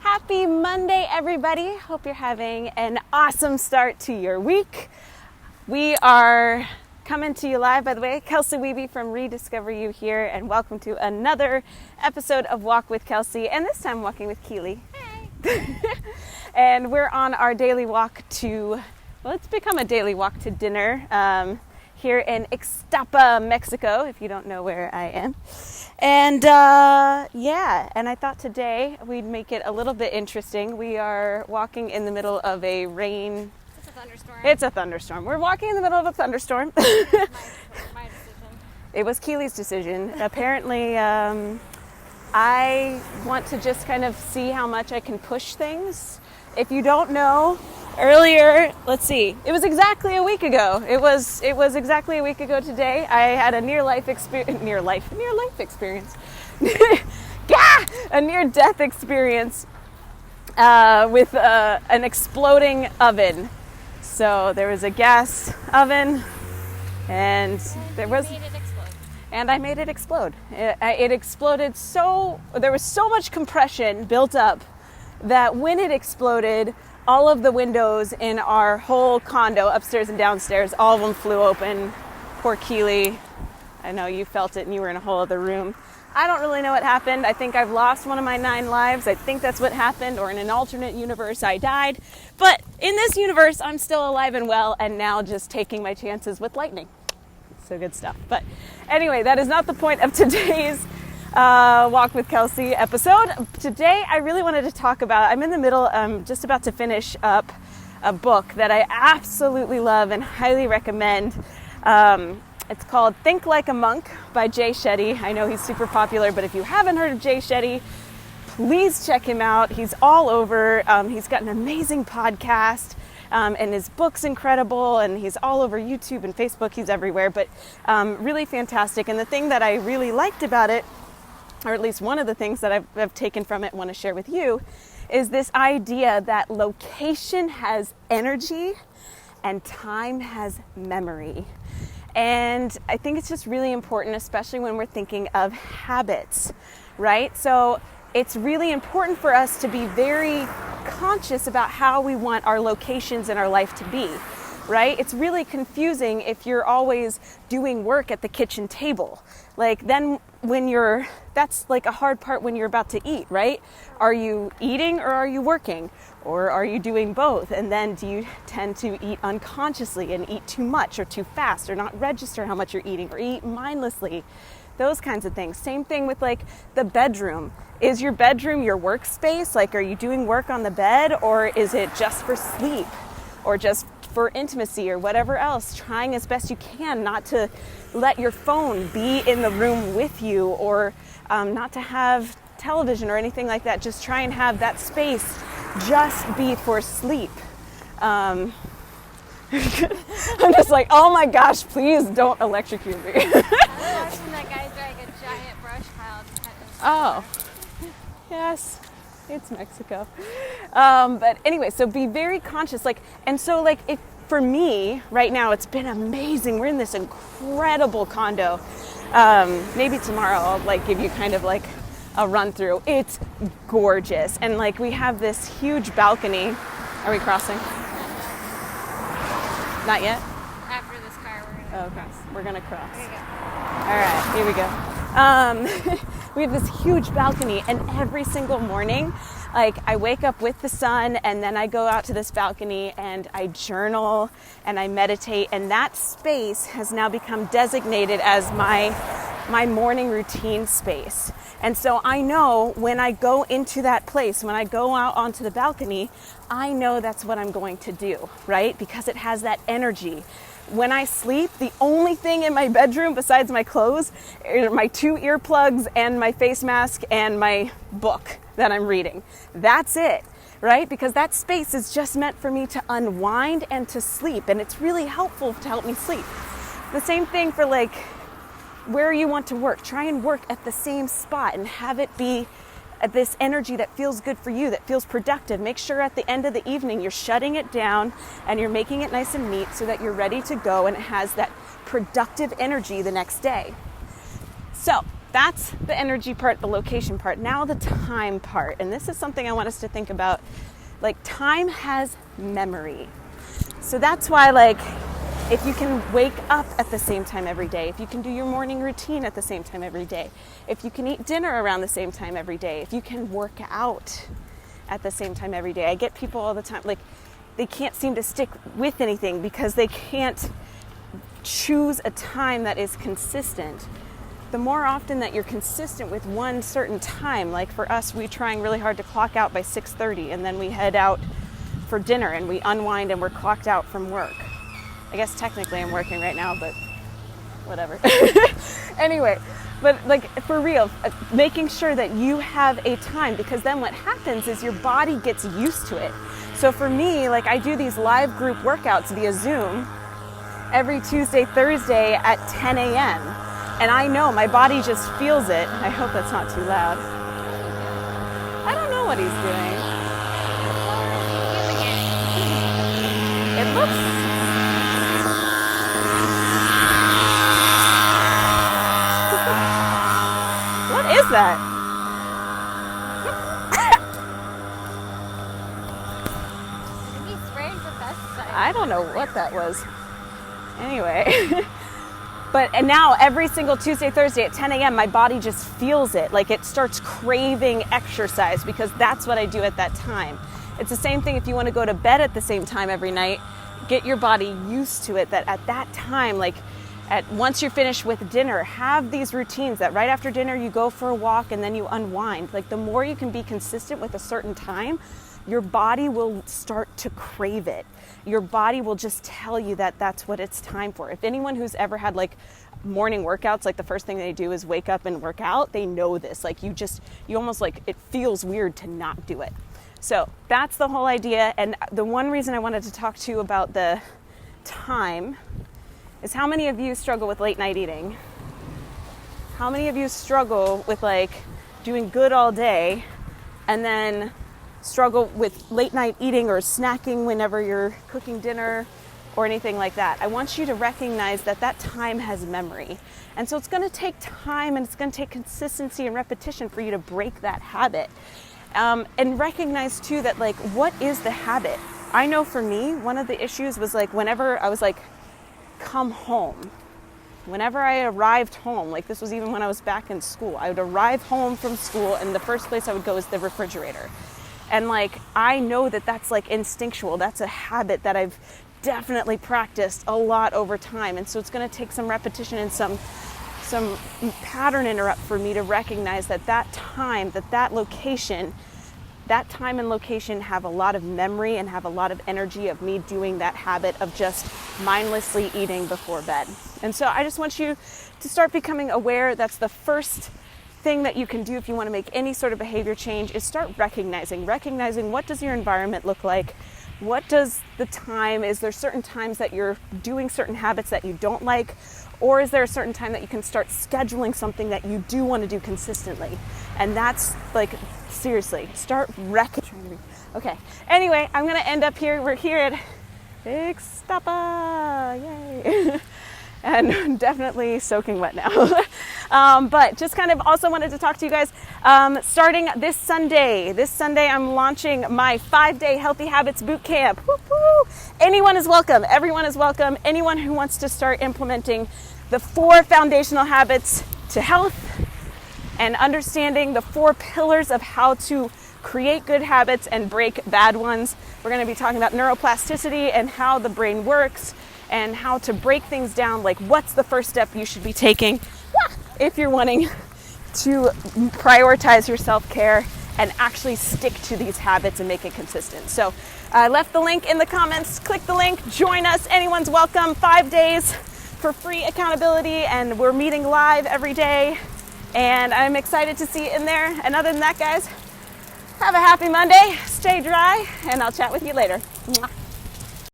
Happy Monday, everybody. Hope you're having an awesome start to your week. We are coming to you live, by the way. Kelsey Wiebe from Rediscover You here, and welcome to another episode of Walk with Kelsey, and this time walking with Keely. Hey! And we're on our daily walk to, well, it's become a daily walk to dinner here in Ixtapa, Mexico, if you don't know where I am. And and I thought today we'd make it a little bit interesting. We are walking in the middle of a rain. It's a thunderstorm. It's a thunderstorm. We're walking in the middle of a thunderstorm. my decision. It was Keely's decision. Apparently, I want to just kind of see how much I can push things. If you don't know, earlier, let's see, it was exactly a week ago. It was exactly a week ago today. I had a near-death experience. A near-death experience with an exploding oven. So there was a gas oven, and there was... And I made it explode. It exploded there was so much compression built up that when it exploded, all of the windows in our whole condo, upstairs and downstairs, all of them flew open. Poor Keely. I know you felt it and you were in a whole other room. I don't really know what happened. I think I've lost one of my 9 lives. I think that's what happened, or in an alternate universe, I died. But in this universe, I'm still alive and well, and now just taking my chances with lightning. So good stuff. But anyway, that is not the point of today's Walk with Kelsey episode. Today, I really wanted to talk about, I'm in the middle, just about to finish up a book that I absolutely love and highly recommend. It's called Think Like a Monk by Jay Shetty. I know he's super popular, but if you haven't heard of Jay Shetty, please check him out. He's all over. He's got an amazing podcast. And his book's incredible, and he's all over YouTube and Facebook. He's everywhere, but really fantastic. And the thing that I really liked about it, or at least one of the things that I've taken from it and want to share with you, is this idea that location has energy and time has memory. And I think it's just really important, especially when we're thinking of habits, right? So it's really important for us to be very conscious about how we want our locations in our life to be, right? It's really confusing if you're always doing work at the kitchen table. Like then that's like a hard part when you're about to eat, right? Are you eating or are you working? Or are you doing both? And then do you tend to eat unconsciously and eat too much or too fast or not register how much you're eating or eat mindlessly? Those kinds of things. Same thing with like the bedroom. Is your bedroom your workspace? Like, are you doing work on the bed, or is it just for sleep or just for intimacy or whatever else? Trying as best you can not to let your phone be in the room with you, or not to have television or anything like that. Just try and have that space just be for sleep. I'm just like, oh my gosh, please don't electrocute me. I'm watching that guy drag a giant brush pile. Oh, yes, it's Mexico. But anyway, so be very conscious. For me, right now, it's been amazing. We're in this incredible condo. Maybe tomorrow I'll give you kind of like a run through. It's gorgeous. And we have this huge balcony. Are we crossing? Not yet? After this car, we're going to cross. We're going to cross. There you go. All right, here we go. We have this huge balcony, and every single morning, I wake up with the sun, and then I go out to this balcony, and I journal, and I meditate, and that space has now become designated as my morning routine space. And so I know when I go into that place, when I go out onto the balcony, I know that's what I'm going to do, right? Because it has that energy. When I sleep, the only thing in my bedroom besides my clothes are my 2 earplugs and my face mask and my book that I'm reading. That's it, right? Because that space is just meant for me to unwind and to sleep, and it's really helpful to help me sleep. The same thing for where you want to work. Try and work at the same spot and have it be this energy that feels good for you, that feels productive. Make sure at the end of the evening you're shutting it down and you're making it nice and neat so that you're ready to go and it has that productive energy the next day. So that's the energy part, the location part. Now the time part. And this is something I want us to think about. Like, time has memory. So that's why, like, if you can wake up at the same time every day, if you can do your morning routine at the same time every day, if you can eat dinner around the same time every day, if you can work out at the same time every day. I get people all the time, like, they can't seem to stick with anything because they can't choose a time that is consistent. The more often that you're consistent with one certain time, like for us, we're trying really hard to clock out by 6:30, and then we head out for dinner and we unwind and we're clocked out from work. I guess technically I'm working right now, but whatever. Anyway, but like, for real, making sure that you have a time, because then what happens is your body gets used to it. So for me, like, I do these live group workouts via Zoom every Tuesday, Thursday at 10 a.m. And I know my body just feels it. I hope that's not too loud. I don't know what he's doing. It looks... What is that? Maybe spraying for pesticides. I don't know what that was. Anyway. And now every single Tuesday, Thursday at 10 a.m., my body just feels it. Like, it starts craving exercise because that's what I do at that time. It's the same thing if you want to go to bed at the same time every night. Get your body used to it, that at that time, like, once you're finished with dinner, have these routines that right after dinner you go for a walk and then you unwind. Like, the more you can be consistent with a certain time, your body will start to crave it. Your body will just tell you that that's what it's time for. If anyone who's ever had like morning workouts, like the first thing they do is wake up and work out, they know this. Like, you almost, like, it feels weird to not do it. So that's the whole idea. And the one reason I wanted to talk to you about the time is, how many of you struggle with late night eating? How many of you struggle with, like, doing good all day and then struggle with late night eating or snacking whenever you're cooking dinner or anything like that? I want you to recognize that that time has memory. And so it's going to take time, and it's going to take consistency and repetition for you to break that habit. And recognize too that, like, what is the habit? I know for me, one of the issues was, like, whenever I was like, come home, whenever I arrived home, like, this was even when I was back in school, I would arrive home from school and the first place I would go is the refrigerator. And, like, I know that that's, like, instinctual. That's a habit that I've definitely practiced a lot over time. And so it's going to take some repetition and some pattern interrupt for me to recognize that that time, that location, that time and location have a lot of memory and have a lot of energy of me doing that habit of just mindlessly eating before bed. And so I just want you to start becoming aware. That's the first thing that you can do if you want to make any sort of behavior change, is start recognizing what does your environment look like? What does the time, is there certain times that you're doing certain habits that you don't like? Or is there a certain time that you can start scheduling something that you do want to do consistently? And that's, like, seriously, start recognizing. Okay, anyway, I'm going to end up here. We're here at Big Stoppa, yay. And definitely soaking wet now. But just kind of also wanted to talk to you guys. Starting this Sunday I'm launching my 5-day Healthy Habits Bootcamp. Woo-hoo! Anyone is welcome. Everyone is welcome. Anyone who wants to start implementing the 4 foundational habits to health and understanding the 4 pillars of how to create good habits and break bad ones. We're going to be talking about neuroplasticity and how the brain works, and how to break things down, like what's the first step you should be taking if you're wanting to prioritize your self-care and actually stick to these habits and make it consistent. So I left the link in the comments. Click the link, join us. Anyone's welcome. 5 days for free accountability, and we're meeting live every day. And I'm excited to see you in there. And other than that, guys, have a happy Monday. Stay dry, and I'll chat with you later. Mwah.